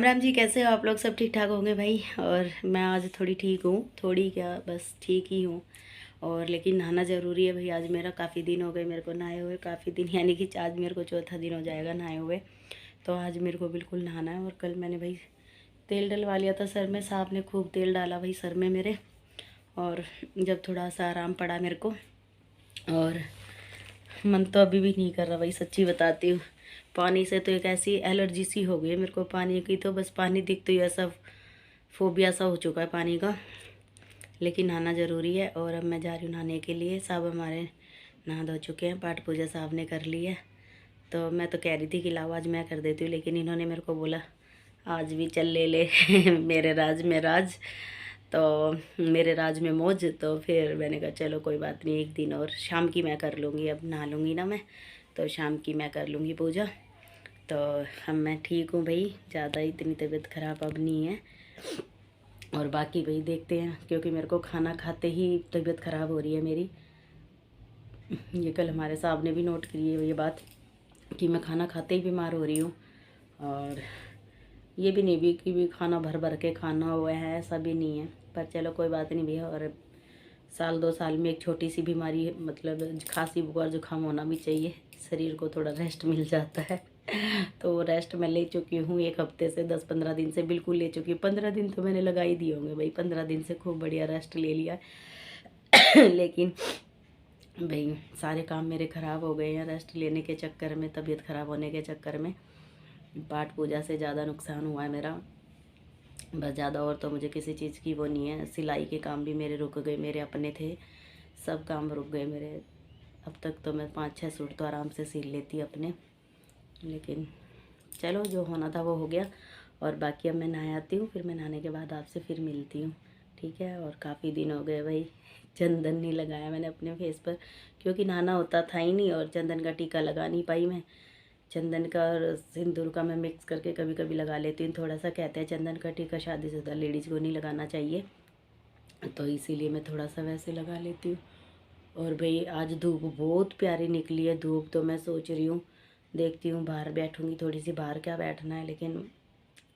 राम जी, कैसे हो आप लोग? सब ठीक ठाक होंगे भाई। और मैं आज थोड़ी ठीक हूँ, थोड़ी क्या बस ठीक ही हूँ। और लेकिन नहाना ज़रूरी है भाई। आज मेरा काफ़ी दिन हो गए मेरे को नहाए हुए, काफ़ी दिन यानी कि आज मेरे को चौथा दिन हो जाएगा नहाए हुए। तो आज मेरे को बिल्कुल नहाना है। और कल मैंने भाई तेल डलवा लिया था सर में, साहब ने खूब तेल डाला भाई सर में मेरे। और जब थोड़ा सा आराम पड़ा मेरे को, और मन तो अभी भी नहीं कर रहा भाई, सच्ची बताती हूँ। पानी से तो एक ऐसी एलर्जी सी हो गई है मेरे को पानी की, तो बस पानी दिख तो ऐसा फोबिया सा हो चुका है पानी का। लेकिन नहाना ज़रूरी है। और अब मैं जा रही हूँ नहाने के लिए। सब हमारे नहा धो चुके हैं, पाठ पूजा साहब ने कर ली है। तो मैं तो कह रही थी कि लाओ आज मैं कर देती हूँ, लेकिन इन्होंने मेरे को बोला आज भी चल ले ले मेरे राज में राज, तो मेरे राज में मौज। तो फिर मैंने कहा चलो कोई बात नहीं, एक दिन और शाम की मैं कर लूँगी। अब नहा लूँगी ना मैं, तो शाम की मैं कर लूँगी पूजा। तो हम मैं ठीक हूँ भाई, ज़्यादा इतनी तबीयत ख़राब अब नहीं है। और बाकी भाई देखते हैं, क्योंकि मेरे को खाना खाते ही तबीयत ख़राब हो रही है मेरी। ये कल हमारे साहब ने भी नोट की है ये बात कि मैं खाना खाते ही बीमार हो रही हूँ। और ये भी नहीं भी कि भी खाना भर भर के खाना हुआ है, ऐसा भी नहीं है। पर चलो कोई बात नहीं भैया। और साल 2 साल में एक छोटी सी बीमारी, मतलब खांसी बुखार जुकाम होना भी चाहिए, शरीर को थोड़ा रेस्ट मिल जाता है। तो रेस्ट मैं ले चुकी हूँ 1 हफ्ते से, 10-15 दिन से बिल्कुल ले चुकी हूँ। 15 दिन तो मैंने लगा ही दिए होंगे भाई, 15 दिन से खूब बढ़िया रेस्ट ले लिया है। लेकिन भाई सारे काम मेरे ख़राब हो गए हैं रेस्ट लेने के चक्कर में, तबीयत ख़राब होने के चक्कर में। पाठ पूजा से ज़्यादा नुकसान हुआ है मेरा, बस ज़्यादा। और तो मुझे किसी चीज़ की वो नहीं है। सिलाई के काम भी मेरे रुक गए, मेरे अपने थे, सब काम रुक गए मेरे। अब तक तो मैं 5-6 सूट तो आराम से सिल लेती अपने। लेकिन चलो जो होना था वो हो गया। और बाकी अब मैं नहा आती हूँ, फिर मैं नहाने के बाद आपसे फिर मिलती हूँ, ठीक है। और काफ़ी दिन हो गए भाई, चंदन नहीं लगाया मैंने अपने फेस पर, क्योंकि नहाना होता था ही नहीं। और चंदन का टीका लगा नहीं पाई मैं। चंदन का और सिंदूर का मैं मिक्स करके कभी कभी लगा लेती हूँ थोड़ा सा। कहते हैं चंदन का टीका शादीशुदा लेडीज़ को नहीं लगाना चाहिए, तो इसीलिए मैं थोड़ा सा वैसे लगा लेती हूँ। और भाई आज धूप बहुत प्यारी निकली है। धूप तो मैं सोच रही हूँ, देखती हूँ बाहर बैठूँगी थोड़ी सी। बाहर क्या बैठना है, लेकिन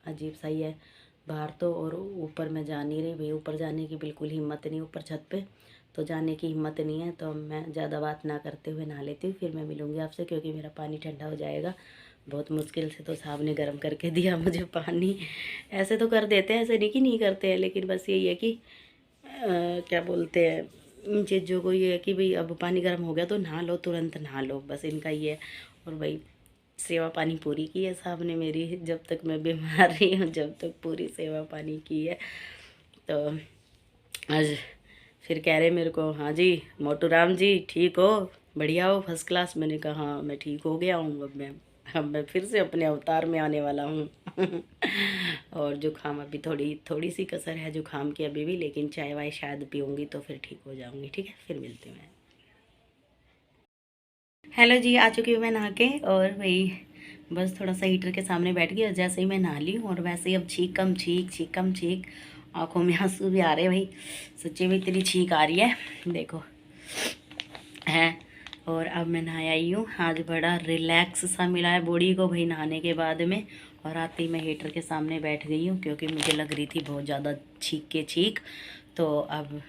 अजीब सा ही है बाहर तो। और ऊपर मैं जा नहीं रही भाई, ऊपर जाने की बिल्कुल हिम्मत नहीं, ऊपर छत पे तो जाने की हिम्मत नहीं है। तो मैं ज़्यादा बात ना करते हुए नहा लेती हूँ, फिर मैं मिलूँगी आपसे, क्योंकि मेरा पानी ठंडा हो जाएगा। बहुत मुश्किल से तो साहब ने गर्म करके दिया मुझे पानी। ऐसे तो कर देते हैं, ऐसे नहीं कि नहीं करते हैं, लेकिन बस यही है कि क्या बोलते हैं, इन चीज़ों को ये है कि भाई अब पानी गर्म हो गया तो नहा लो, तुरंत नहा लो, बस इनका ये है। और भाई सेवा पानी पूरी की है साहब ने मेरी, जब तक मैं बीमार रही हूँ जब तक पूरी सेवा पानी की है। तो आज फिर कह रहे मेरे को, हाँ जी मोटू राम जी ठीक हो, बढ़िया हो, फर्स्ट क्लास। मैंने कहा हाँ मैं ठीक हो गया हूँ, अब मैं फिर से अपने अवतार में आने वाला हूँ। और जुकाम अभी थोड़ी थोड़ी सी कसर है जुकाम की अभी भी, लेकिन चाय वाय शायद पीऊँगी तो फिर ठीक हो जाऊँगी, ठीक है। फिर मिलती हूँ मैं। हेलो जी, आ चुकी हूँ मैं नहा के। और वही बस थोड़ा सा हीटर के सामने बैठ गई, और जैसे ही मैं नहा ली हूँ, और वैसे ही अब छींक कम छींक, छींक कम छींक, आँखों में आंसू भी आ रहे हैं भाई। सच्ची में इतनी छींक आ रही है, देखो है। और अब मैं नहा आई हूँ, आज बड़ा रिलैक्स सा मिला है बॉडी को भाई नहाने के बाद में। और आते ही मैं हीटर के सामने बैठ गई हूँ, क्योंकि मुझे लग रही थी बहुत ज़्यादा छींक के छींक। तो अब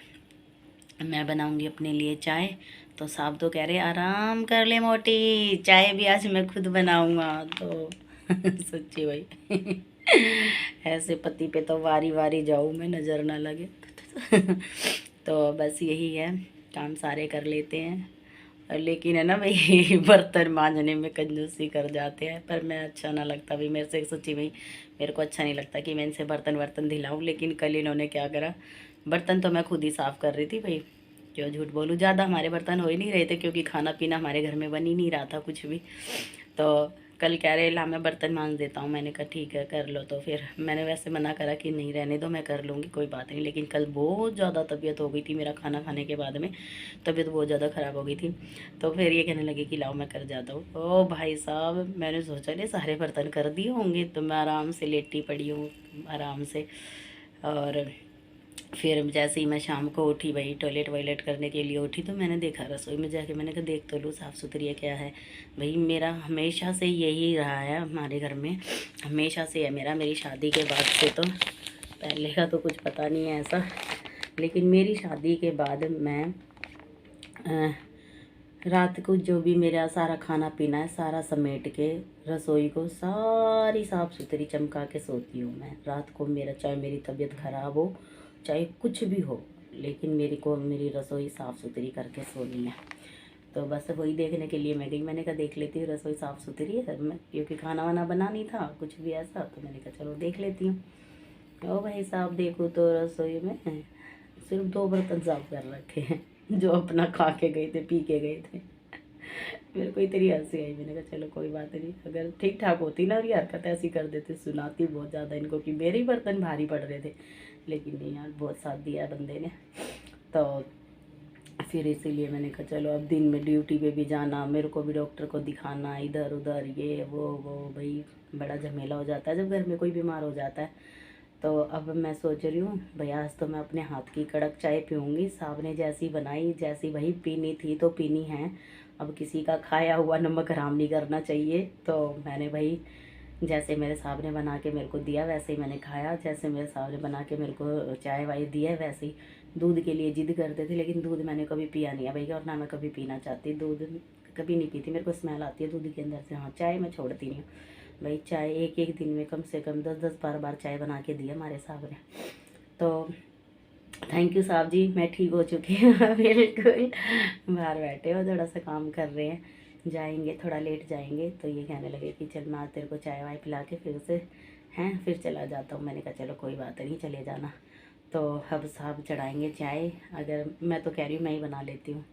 मैं बनाऊंगी अपने लिए चाय। तो साहब तो कह रहे आराम कर ले मोटी, चाय भी आज मैं खुद बनाऊंगा। तो सच्ची भाई ऐसे पति पे तो वारी वारी जाऊँ मैं, नज़र ना लगे। तो बस यही है, काम सारे कर लेते हैं। और लेकिन है ना भाई बर्तन मांजने में कंजूसी कर जाते हैं, पर मैं अच्छा ना लगता भाई मेरे से, सच्ची भाई मेरे को अच्छा नहीं लगता कि मैं इनसे बर्तन वर्तन दिलाऊं। लेकिन कल इन्होंने क्या करा, बर्तन तो मैं खुद ही साफ़ कर रही थी भाई, क्यों झूठ बोलूँ। ज़्यादा हमारे बर्तन हो ही नहीं रहे थे, क्योंकि खाना पीना हमारे घर में बन ही नहीं रहा था कुछ भी। तो कल कह रहे ला मैं बर्तन मांज देता हूँ, मैंने कहा ठीक है कर लो। तो फिर मैंने वैसे मना करा कि नहीं रहने दो, मैं कर लूँगी कोई बात नहीं। लेकिन कल बहुत ज़्यादा तबीयत हो गई थी, मेरा खाना खाने के बाद में तबीयत बहुत ज़्यादा ख़राब हो गई थी। तो फिर ये कहने लगे कि लाओ मैं कर जाता हूँ। ओ भाई साहब, मैंने सोचा नहीं सारे बर्तन कर दिए होंगे, तो मैं आराम से लेटी पड़ी हूँ आराम से। और फिर जैसे ही मैं शाम को उठी भाई, टॉयलेट वॉयलेट करने के लिए उठी, तो मैंने देखा रसोई में जाके, मैंने कहा देख तो लूँ साफ़ सुथरी है क्या है। भाई मेरा हमेशा से यही रहा है हमारे घर में, हमेशा से है मेरा, मेरी शादी के बाद से। तो पहले का तो कुछ पता नहीं है ऐसा, लेकिन मेरी शादी के बाद मैं रात को जो भी मेरा सारा खाना पीना है सारा समेट के रसोई को सारी साफ़ सुथरी चमका के सोती हूँ मैं रात को। मेरा चाहे मेरी तबीयत ख़राब हो, चाहे कुछ भी हो, लेकिन मेरी रसोई साफ़ सुथरी करके सोनी है। तो बस वही देखने के लिए मैं गई, मैंने कहा देख लेती हूँ रसोई साफ़ सुथरी है मैं, क्योंकि खाना वाना बना नहीं था कुछ भी ऐसा, तो मैंने कहा चलो देख लेती हूँ। ओ भाई साहब देखो तो रसोई में सिर्फ 2 बर्तन साफ कर रखे हैं, जो अपना खा के गए थे, पी के गए थे। मेरे को इतनी हंसी आई, मैंने कहा चलो कोई बात नहीं, अगर ठीक ठाक होती ना और ये हरकत ऐसी कर देते, सुनाती बहुत ज़्यादा इनको कि मेरे ही बर्तन भारी पड़ रहे थे, लेकिन नहीं यार, बहुत साथ दिया बंदे ने। तो फिर इसीलिए मैंने कहा चलो अब दिन में ड्यूटी पे भी जाना, मेरे को भी डॉक्टर को दिखाना, इधर उधर ये वो भाई बड़ा झमेला हो जाता है जब घर में कोई बीमार हो जाता है। तो अब मैं सोच रही हूँ भैया आज तो मैं अपने हाथ की कड़क चाय पीऊँगी, साहब ने जैसी बनाई, जैसी वही पीनी थी तो पीनी है। अब किसी का खाया हुआ नमक हराम नहीं करना चाहिए। तो मैंने भाई जैसे मेरे साहब ने बना के मेरे को दिया वैसे ही मैंने खाया, जैसे मेरे साहब ने बना के मेरे को चाय वाय दिया वैसे ही। दूध के लिए जिद करते थे, लेकिन दूध मैंने कभी पिया नहीं है भैया, और ना मैं कभी पीना चाहती, दूध कभी नहीं पीती, मेरे को स्मेल आती है दूध के अंदर से। हाँ चाय मैं छोड़ती नहीं हूँ भाई, चाय एक एक दिन में कम से कम 10-10 बार चाय बना के दी हमारे साहब ने। तो थैंक यू साहब जी, मैं ठीक हो चुकी हूँ बिल्कुल। बाहर बैठे हो, थोड़ा सा काम कर रहे हैं, जाएंगे थोड़ा लेट जाएंगे, तो ये कहने लगे कि चल मैं तेरे को चाय वाय पिला के फिर से हैं फिर चला जाता हूँ। मैंने कहा चलो कोई बात नहीं चले जाना। तो अब साहब चढ़ाएंगे चाय, अगर मैं तो कह रही हूँ मैं ही बना लेती हूँ,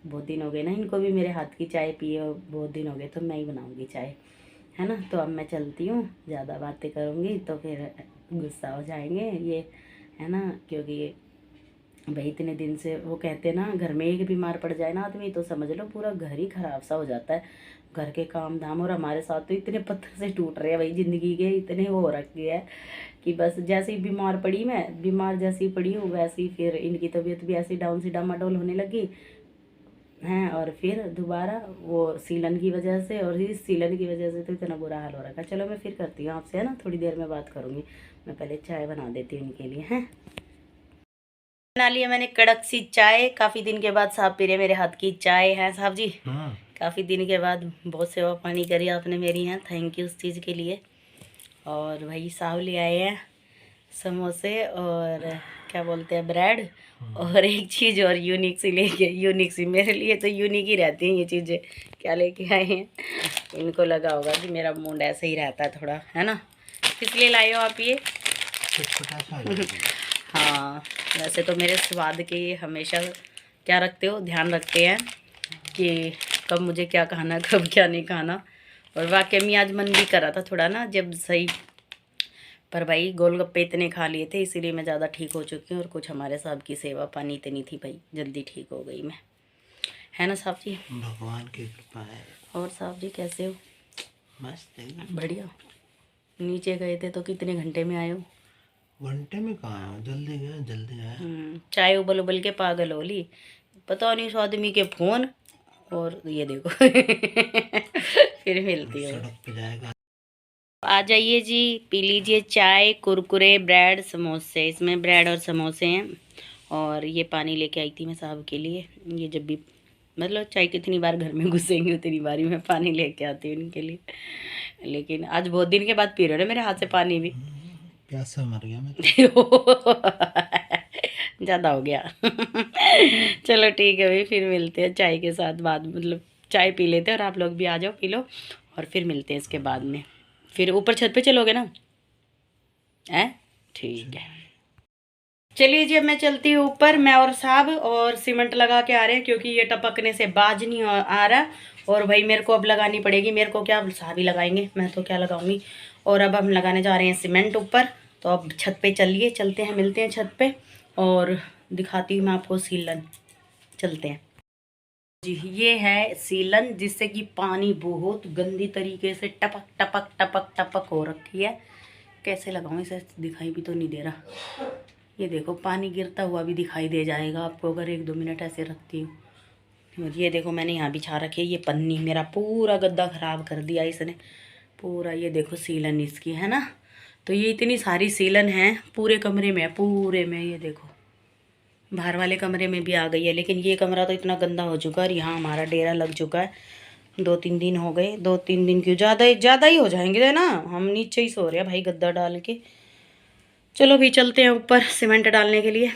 बहुत दिन हो गए ना इनको भी मेरे हाथ की चाय पिए, बहुत दिन हो गए, तो मैं ही बनाऊँगी चाय, है ना। तो अब मैं चलती हूँ, ज़्यादा बातें करूँगी तो फिर गुस्सा हो जाएंगे ये, है ना, क्योंकि भाई इतने दिन से वो कहते ना घर में एक बीमार पड़ जाए ना आदमी तो समझ लो पूरा घर ही खराब सा हो जाता है, घर के काम धाम। और हमारे साथ तो इतने पत्थर से टूट रहे हैं भाई, ज़िंदगी के इतने वो हो रखे है कि बस जैसे ही बीमार पड़ी, मैं बीमार जैसी पड़ी हूँ वैसे ही फिर इनकी तबीयत भी ऐसी डाउन सी डामाडोल होने लगी हैं। और फिर दोबारा वो सीलन की वजह से, और इस सीलन की वजह से तो इतना बुरा हाल हो रखा है। चलो मैं फिर करती हूँ आपसे, है ना, थोड़ी देर में बात करूँगी। मैं पहले चाय बना देती हूँ इनके लिए, हैं। बना लिया मैंने कड़क सी चाय, काफ़ी दिन के बाद साहब पी रहे मेरे हाथ की चाय है साहब जी। काफ़ी दिन के बाद बहुत सेवा पानी करी आपने मेरी, हैं, थैंक यू उस चीज़ के लिए। और भाई साहब ले आए हैं समोसे और क्या बोलते हैं ब्रेड, और एक चीज़ और यूनिक सी लेके, यूनिक सी मेरे लिए तो यूनिक ही रहती हैं ये चीज़ें। क्या लेके आए हैं, इनको लगा होगा कि मेरा मूड ऐसे ही रहता है थोड़ा, है ना। किस लिए लाए हो आप ये? हाँ वैसे तो मेरे स्वाद के ये हमेशा क्या रखते हो, ध्यान रखते हैं कि कब मुझे क्या खाना कब क्या नहीं खाना। और वाकई में आज मन भी कर रहा था थोड़ा ना जब सही, पर भाई गोलगप्पे इतने खा लिए थे इसीलिए मैं ज़्यादा ठीक हो चुकी हूँ। और कुछ हमारे साहब की सेवा पानी इतनी थी भाई, जल्दी ठीक हो गई मैं, है ना साहब जी, भगवान की कृपा है। और साहब जी कैसे हो? मस्त है, बढ़िया। नीचे गए थे तो कितने घंटे में आए हो? घंटे में कहाँ आया, जल्दी गया जल्दी आया। चाय उबल उबल के पागल हो ली, पता नहीं उस आदमी के फ़ोन, और ये देखो फिर मिलती हो। सड़क पे जाएगा। आ जाइए जी, पी लीजिए चाय, कुरकुरे, ब्रेड, समोसे, इसमें ब्रेड और समोसे हैं। और ये पानी लेके आई थी मैं साहब के लिए, ये जब भी मतलब चाय कितनी बार घर में घुसेंगी उतनी बार ही मैं पानी लेके आती हूँ इनके लिए। लेकिन आज बहुत दिन के बाद पी रहे हो ना मेरे हाथ से पानी भी। प्यासा मर गया मैं ज़्यादा हो गया चलो ठीक है भाई, फिर मिलते हैं चाय के साथ बाद, मतलब चाय पी लेते हैं और आप लोग भी आ जाओ पी लो, और फिर मिलते हैं इसके बाद में। फिर ऊपर छत पे चलोगे ना, है ठीक है। चलिए जी अब मैं चलती हूँ ऊपर, मैं और साहब, और सीमेंट लगा के आ रहे हैं क्योंकि ये टपकने से बाज नहीं आ रहा। और भाई मेरे को अब लगानी पड़ेगी, मेरे को क्या साहब ही लगाएंगे, मैं तो क्या लगाऊंगी। और अब हम लगाने जा रहे हैं सीमेंट ऊपर। तो अब छत पे चलिए, चलते हैं, मिलते हैं छत पे और दिखाती हूँ मैं आपको सीलन। चलते हैं जी, ये है सीलन जिससे कि पानी बहुत गंदी तरीके से टपक टपक टपक टपक हो रखी है। कैसे लगाऊं इसे, दिखाई भी तो नहीं दे रहा, ये देखो पानी गिरता हुआ भी दिखाई दे जाएगा आपको अगर 1-2 मिनट ऐसे रखती हूँ। और ये देखो मैंने यहाँ बिछा रखी है ये पन्नी, मेरा पूरा गद्दा ख़राब कर दिया इसने पूरा। ये देखो सीलन इसकी है ना, तो ये इतनी सारी सीलन है पूरे कमरे में, पूरे में। ये देखो बाहर वाले कमरे में भी आ गई है, लेकिन ये कमरा तो इतना गंदा हो चुका है और यहाँ हमारा डेरा लग चुका है। 2-3 दिन हो गए, 2-3 दिन क्यों, ज़्यादा ही हो जाएंगे ना। हम नीचे ही सो रहे हैं भाई गद्दा डाल के। चलो भी चलते हैं ऊपर सीमेंट डालने के लिए।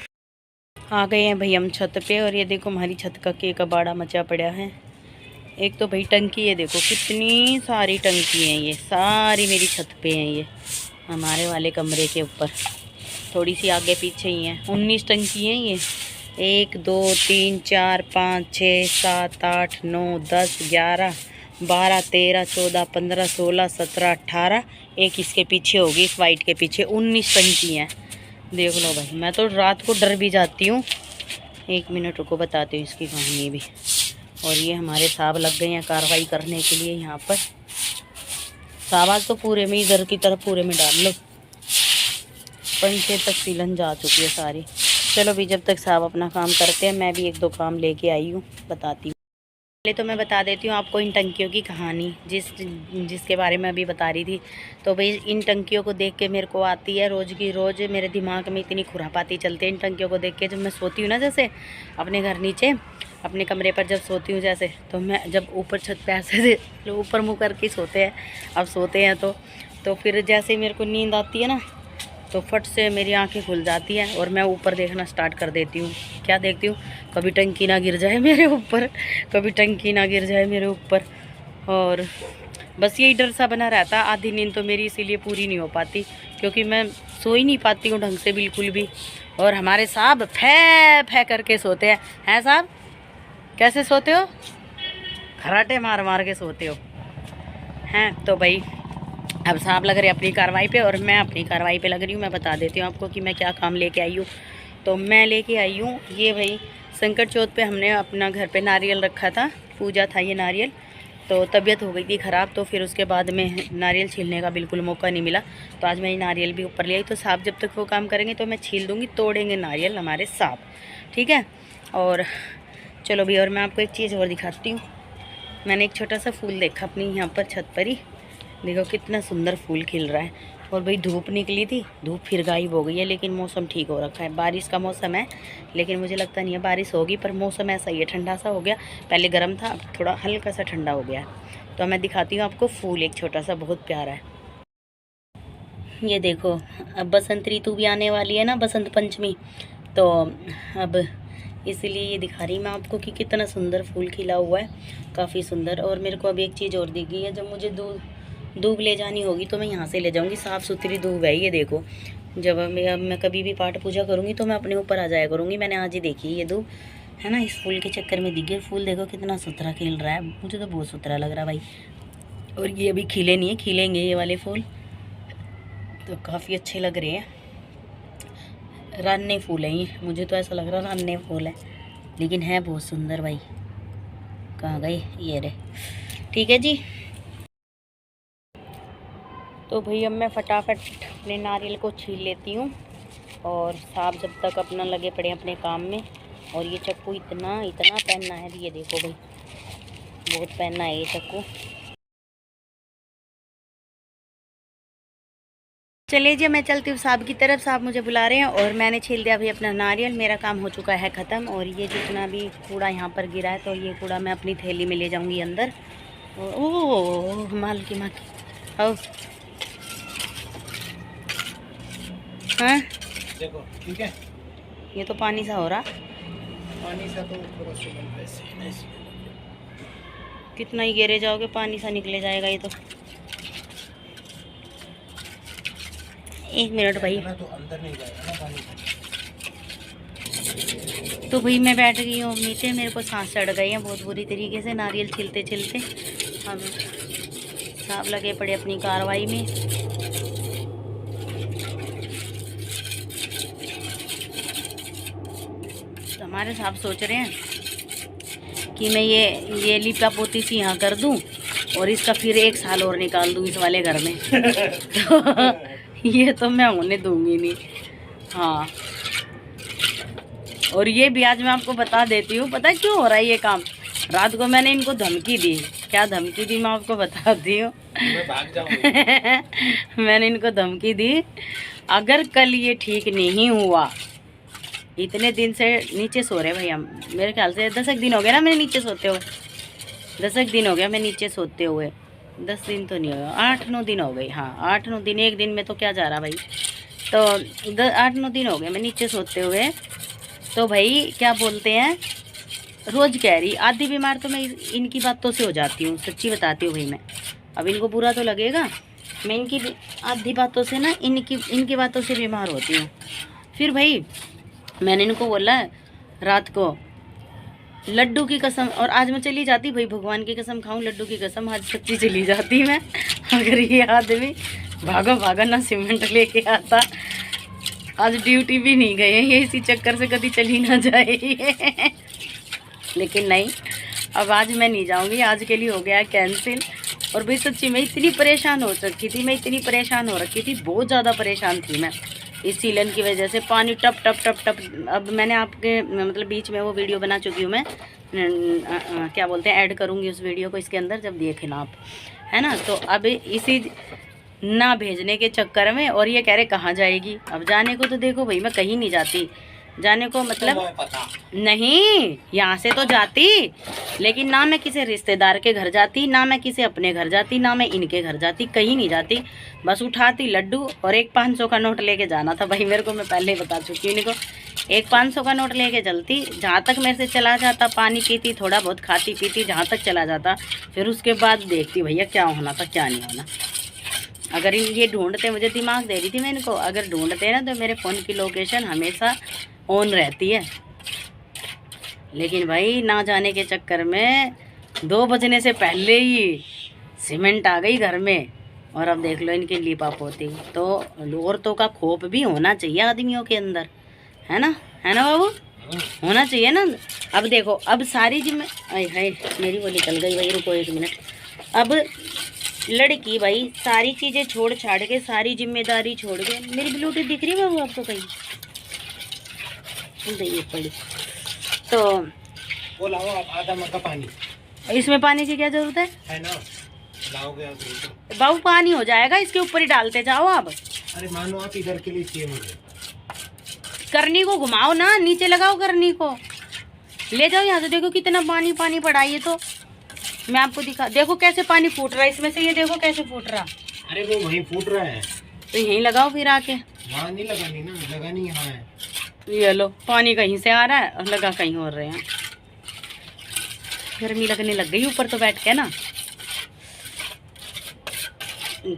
आ गए हैं भाई हम छत पे, और ये देखो हमारी छत का के कबाड़ा मचा पड़ा है। एक तो भाई टंकी है, देखो कितनी सारी टंकी हैं, ये सारी मेरी छत पे हैं, ये हमारे वाले कमरे के ऊपर, थोड़ी सी आगे पीछे ही हैं। 19 टंकी हैं ये, 1 2 3 4 5 6 7 8 9 10 11 12 13 14 15 16 17 18, एक इसके पीछे होगी, इस वाइट के पीछे 19 टंकी हैं। देख लो भाई, मैं तो रात को डर भी जाती हूँ। 1 मिनट रुको, बताती हूँ इसकी कहानी भी। और ये हमारे साहब लग गए हैं कार्रवाई करने के लिए यहाँ पर। साहब आज तो पूरे में, इधर की तरफ पूरे में डाल लो, पंखे तक सीलन जा चुकी है सारी। चलो भी जब तक साहब अपना काम करते हैं, मैं भी 1-2 काम लेके आई हूँ, बताती हूँ। पहले तो मैं बता देती हूँ आपको इन टंकियों की कहानी, जिसके बारे में अभी बता रही थी। तो भाई इन टंकियों को देख के मेरे को आती है रोज़ की रोज़, मेरे दिमाग में इतनी खुरापाती चलती है इन टंकियों को देख के। जब मैं सोती हूँ ना, जैसे अपने घर नीचे अपने कमरे पर जब सोती हूँ जैसे, तो मैं जब ऊपर छत पे ऐसे ऊपर मुँह करके सोते हैं, अब सोते हैं तो फिर जैसे मेरे को नींद आती है ना, तो फट से मेरी आंखें खुल जाती हैं और मैं ऊपर देखना स्टार्ट कर देती हूँ। क्या देखती हूँ, कभी टंकी ना गिर जाए मेरे ऊपर, कभी टंकी ना गिर जाए मेरे ऊपर। और बस यही डर सा बना रहता। आधी नींद तो मेरी इसीलिए पूरी नहीं हो पाती, क्योंकि मैं सो ही नहीं पाती हूँ ढंग से बिल्कुल भी। और हमारे साहब फै करके सोते हैं साहब? कैसे सोते हो? खराटे मार मार के सोते हो हैं? तो भाई अब साहब लग रहे अपनी कार्रवाई पे और मैं अपनी कार्रवाई पे लग रही हूँ। मैं बता देती हूँ आपको कि मैं क्या काम लेके आई हूँ। तो मैं लेके आई हूँ ये भाई, संकट चौथ पे हमने अपना घर पे नारियल रखा था, पूजा था ये नारियल। तो तबीयत हो गई थी ख़राब, तो फिर उसके बाद में नारियल छीलने का बिल्कुल मौका नहीं मिला। तो आज मैं ये नारियल भी ऊपर ले आई। तो साहब जब तक वो काम करेंगे तो मैं छील दूँगी, तोड़ेंगे नारियल हमारे साहब, ठीक है। और चलो भी, और मैं आपको एक चीज़ और दिखाती हूँ। मैंने एक छोटा सा फूल देखा अपनी यहाँ पर छत पर ही, देखो कितना सुंदर फूल खिल रहा है। और भाई धूप निकली थी, धूप फिर गायब हो गई है, लेकिन मौसम ठीक हो रखा है। बारिश का मौसम है, लेकिन मुझे लगता नहीं है बारिश होगी, पर मौसम ऐसा ही है, ठंडा सा हो गया। पहले गर्म था, अब थोड़ा हल्का सा ठंडा हो गया है। तो मैं दिखाती हूँ आपको फूल, एक छोटा सा, बहुत प्यारा है। ये देखो, अब बसंत ऋतु भी आने वाली है ना, बसंत पंचमी, तो अब इसीलिए ये दिखा रही मैं आपको कि कितना सुंदर फूल खिला हुआ है, काफ़ी सुंदर। और मेरे को अब एक चीज़ और दी गई है, जब मुझे दूब ले जानी होगी तो मैं यहाँ से ले जाऊँगी। साफ़ सुथरी दूब है ये देखो। जब मैं कभी भी पाठ पूजा करूँगी तो मैं अपने ऊपर आ जाया करूँगी। मैंने आज ही देखी ये दूब, है ना, इस फूल के चक्कर में दिख गया। फूल देखो कितना सुथरा खिल रहा है, मुझे तो बहुत सुथरा लग रहा है भाई। और ये अभी खिले नहीं है, खिलेंगे ये वाले फूल, तो काफ़ी अच्छे लग रहे हैं। रान्ने फूल हैं ये, मुझे तो ऐसा लग रहा है रान्ने फूल है, लेकिन है बहुत सुंदर भाई। कहाँ गए ये रे, ठीक है जी। तो भाई अब मैं फटाफट अपने नारियल को छील लेती हूँ, और साहब जब तक अपना लगे पड़े अपने काम में। और ये चक्कू इतना पहनना है, ये देखो भाई, बहुत पहनना है ये चक्कू। चलिए जी, मैं चलती हूँ साहब की तरफ, साहब मुझे बुला रहे हैं। और मैंने छील दिया भाई अपना नारियल, मेरा काम हो चुका है ख़त्म। और ये जितना भी कूड़ा यहाँ पर गिरा है, तो ये कूड़ा मैं अपनी थैली में ले जाऊँगी अंदर। ओह माल की माँ की, आओ। हाँ देखो, ठीक है, ये तो पानी सा हो रहा, पानी सा तो थोड़ा सा ऐसे कितना ही गेरे जाओगे पानी सा निकले जाएगा ये तो। 1 मिनट भाई, तो अंदर नहीं जाएगा ना पानी। तो भाई मैं बैठ गई हूँ नीचे, मेरे को सांस चढ़ गई है बहुत बुरी तरीके से नारियल छिलते छिलते। अब साहब लगे पड़े अपनी कार्रवाई में। तो हमारे साहब सोच रहे हैं कि मैं ये लिपा पोती सी यहाँ कर दूँ और इसका फिर 1 साल और निकाल दूँ इस वाले घर में। तो ये तो मैं होने दूंगी नहीं। हाँ, और ये भी आज मैं आपको बता देती हूँ, पता है क्यों हो रहा है ये काम। रात को मैंने इनको धमकी दी, क्या धमकी दी मैं आपको बताती हूँ। मैं भाग जाऊंगा। मैंने इनको धमकी दी, अगर कल ये ठीक नहीं हुआ, इतने दिन से नीचे सो रहे भाई हम, मेरे ख्याल से 10 दिन हो गया ना मैंने नीचे सोते हुए, 10 दिन हो गया मैं नीचे सोते हुए, 10 दिन तो नहीं होगा, 8-9 दिन हो गए। हाँ 8-9 दिन, एक दिन में तो क्या जा रहा भाई, तो 8-9 दिन हो गए मैं नीचे सोते हुए। तो भाई क्या बोलते हैं, रोज़ कह रही आधी बीमार तो मैं इनकी बातों से हो जाती हूँ, सच्ची बताती हूँ भाई मैं। अब इनको बुरा तो लगेगा, मैं इनकी आधी बातों से ना इनकी बातों से बीमार होती हूँ। फिर भाई मैंने इनको बोला रात को, लड्डू की कसम, और आज मैं चली जाती भाई, भगवान की कसम खाऊं, लड्डू की कसम आज सच्ची चली जाती मैं। अगर ये आदमी भागा भागा ना सीमेंट लेके आता, आज ड्यूटी भी नहीं गए ये, इसी चक्कर से कभी चली ना जाए। लेकिन नहीं, अब आज मैं नहीं जाऊंगी, आज के लिए हो गया कैंसिल। और भाई सच्ची मैं इतनी परेशान हो चुकी थी, मैं इतनी परेशान हो रखी थी, बहुत ज़्यादा परेशान थी मैं इस सीलन की वजह से। पानी टप टप टप टप, अब मैंने आपके मतलब बीच में वो वीडियो बना चुकी हूँ मैं, क्या बोलते हैं, ऐड करूँगी उस वीडियो को इसके अंदर, जब देखना आप, है ना। तो अब इसी ना भेजने के चक्कर में, और ये कह रहे कहाँ जाएगी, अब जाने को तो देखो भाई मैं कहीं नहीं जाती, जाने को मतलब नहीं, यहाँ से तो जाती, लेकिन ना मैं किसी रिश्तेदार के घर जाती, ना मैं किसी अपने घर जाती, ना मैं इनके घर जाती, कहीं नहीं जाती। बस उठाती लड्डू और एक 500 का नोट लेके जाना था भाई मेरे को, मैं पहले ही बता चुकी हूँ इनको। एक 500 का नोट लेके चलती, जहाँ तक मेरे से चला जाता, पानी पीती, थोड़ा बहुत खाती पीती, जहाँ तक चला जाता, फिर उसके बाद देखती भैया क्या होना था क्या नहीं होना। अगर ये ढूंढते, मुझे दिमाग दे रही थी मैं इनको, अगर ढूंढते ना तो मेरे फ़ोन की लोकेशन हमेशा ऑन रहती है। लेकिन भाई ना जाने के चक्कर में 2 बजने से पहले ही सीमेंट आ गई घर में, और अब देख लो इनकी लिपाप होती। तो औरतों का खौफ भी होना चाहिए आदमियों के अंदर, है ना बाबू, होना चाहिए ना। अब देखो, अब सारी जिम्मे, हाय मेरी वो निकल गई भाई, रुको 1 मिनट। अब लड़की भाई सारी चीज़ें छोड़ छाड़ के, सारी जिम्मेदारी छोड़ के, मेरी ब्लूटूथ दिख रही है बाबू आपको कहीं, ये पड़ी तो वो लाओ आप आधा मग्गा पानी। इसमें पानी की क्या जरूरत है ना, लाओगे आप तो। बाबू, पानी हो जाएगा, इसके ऊपर ही डालते जाओ आप। अरे मानो आप इधर के लिए चाहिए मुझे, करनी को घुमाओ ना, नीचे लगाओ करनी को, ले जाओ यहाँ से। देखो कितना पानी पानी पड़ा, ये तो मैं आपको दिखा, देखो कैसे पानी फूट रहा है इसमें से, ये देखो कैसे फूट रहा। अरे वो वहीं फूट रहा है, तो यहीं लगाओ फिर आके। वहाँ नहीं लगानी ना, लगानी यहाँ है। ये लो, पानी कहीं से आ रहा है और लगा कहीं और रहे हैं। गर्मी लगने लग गई ऊपर तो बैठ के ना।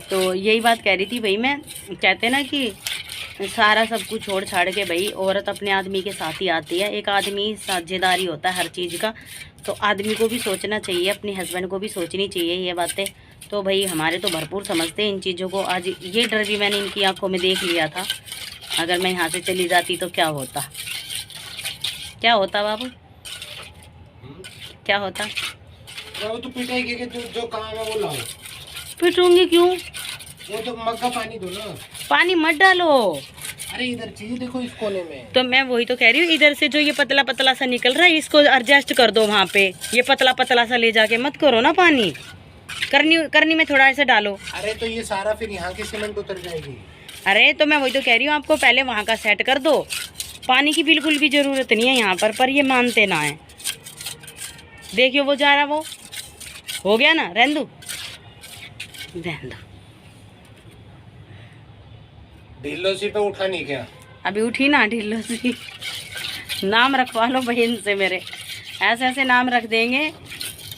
तो यही बात कह रही थी भाई मैं, कहते ना कि सारा सब कुछ छोड़ छाड़ के भाई औरत अपने आदमी के साथ ही आती है। एक आदमी साझेदारी होता है हर चीज़ का, तो आदमी को भी सोचना चाहिए, अपने हस्बैंड को भी सोचनी चाहिए ये बातें। तो भाई हमारे तो भरपूर समझते हैं इन चीज़ों को। आज ये डर भी मैंने इनकी आंखों में देख लिया था, अगर मैं यहाँ से चली जाती तो क्या होता, क्या होता बाबू, क्या होता। वो तो पिटाई के जो काम है वो लाओ। पिटूंगी क्यों, वो तो मग्गा पानी दो ना। पानी मत डालो। अरे इधर चाहिए, देखो इस कोने में। तो मैं वही तो कह रही हूँ, इधर से जो ये पतला पतला सा निकल रहा है इसको एडजस्ट कर दो वहाँ पे, ये पतला पतला सा ले जाके मत करो ना पानी, करनी में थोड़ा ऐसे डालो। अरे तो ये सारा फिर यहाँ की सीमेंट उतर जाएगी। अरे तो मैं वही तो कह रही हूँ, आपको पहले वहाँ का सेट कर दो, पानी की बिल्कुल भी ज़रूरत नहीं है यहाँ पर ये मानते ना है। देखियो वो जा रहा, वो हो गया ना, रहने दो। ढिल्लो सी पे उठा नहीं क्या? अभी उठी ना ढिल्लो सी। नाम रखवा लो बहन से मेरे, ऐसे ऐसे नाम रख देंगे।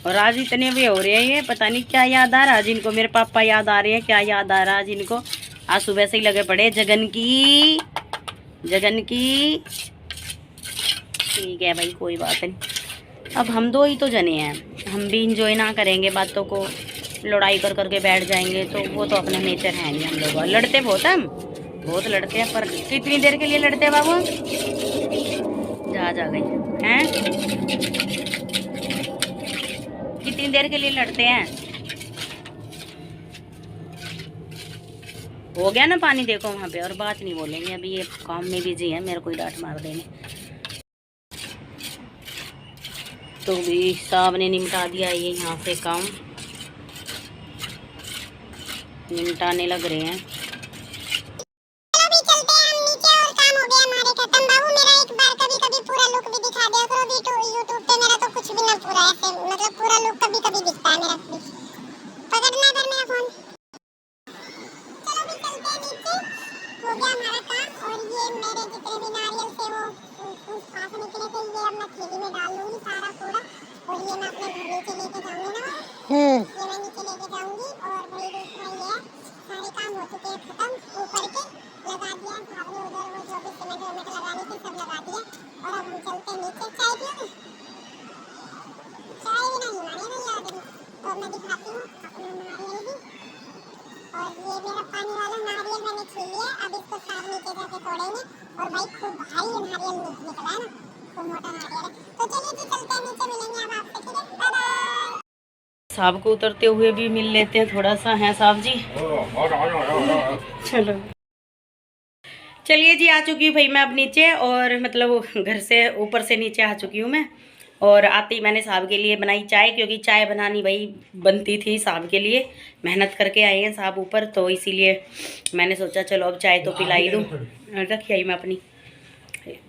और आज इतने भी हो रहे हैं, ये पता नहीं क्या याद आ रहा आज इनको, मेरे पापा याद आ रहे हैं, क्या याद आ रहा आज इनको। आज सुबह से ही लगे पड़े जगन की। ठीक है भाई, कोई बात नहीं। अब हम 2 ही तो जने हैं, हम भी इंजॉय ना करेंगे बातों को, लड़ाई कर करके बैठ जाएंगे तो वो तो अपना नेचर है नहीं। हम लोग लड़ते बहुत हैं, हम बहुत लड़ते हैं, पर कितनी देर के लिए लड़ते हैं बाबू? जा गई हैं, कितनी देर के लिए लड़ते हैं? हो गया ना पानी, देखो वहाँ पे, और बात नहीं बोलेंगे, अभी ये काम में बिजी है, मेरे को ही डांट मार देंगे। तो भी साहब ने निपटा दिया ये यहाँ से काम, निपटाने लग रहे हैं। साहब को उतरते हुए भी मिल लेते हैं थोड़ा सा, है साहब जी? चलो चलिए जी, आ चुकी हूँ भाई मैं अब नीचे, और मतलब घर से ऊपर से नीचे आ चुकी हूँ मैं। और आते ही मैंने साहब के लिए बनाई चाय, क्योंकि चाय बनानी भाई बनती थी साहब के लिए, मेहनत करके आए हैं साहब ऊपर, तो इसीलिए मैंने सोचा चलो अब चाय तो पिलाई दूँ। रखी आई मैं अपनी,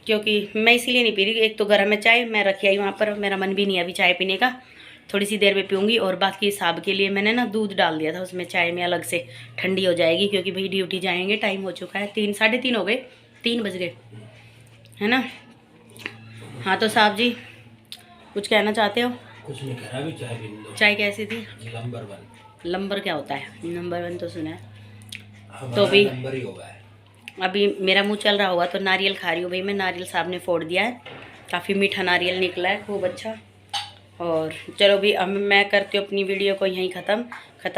क्योंकि मैं इसीलिए नहीं पी रही, एक तो गर्म है चाय, मैं रखी आई वहाँ पर, मेरा मन भी नहीं है अभी चाय पीने का, थोड़ी सी देर में पीऊँगी। और बाकी साहब के लिए मैंने ना दूध डाल दिया था उसमें चाय में, अलग से ठंडी हो जाएगी, क्योंकि भाई ड्यूटी जाएंगे, टाइम हो चुका है 3 साढ़े 3 हो गए, 3 बज गए, है ना? हाँ तो साहब जी कुछ कहना चाहते हो? कुछ नहीं कह रहा, अभी चाय पीने दो। चाय कैसी थी? नंबर 1। नंबर क्या होता है? नंबर 1 तो सुना है। तो भी नंबर ही होगा। अभी मेरा मुंह चल रहा होगा तो नारियल खा रही हूँ भाई मैं, नारियल साहब ने फोड़ दिया है, काफ़ी मीठा नारियल निकला है, खूब अच्छा। और चलो भी अब मैं करती हूँ अपनी वीडियो को यहीं ख़त्म।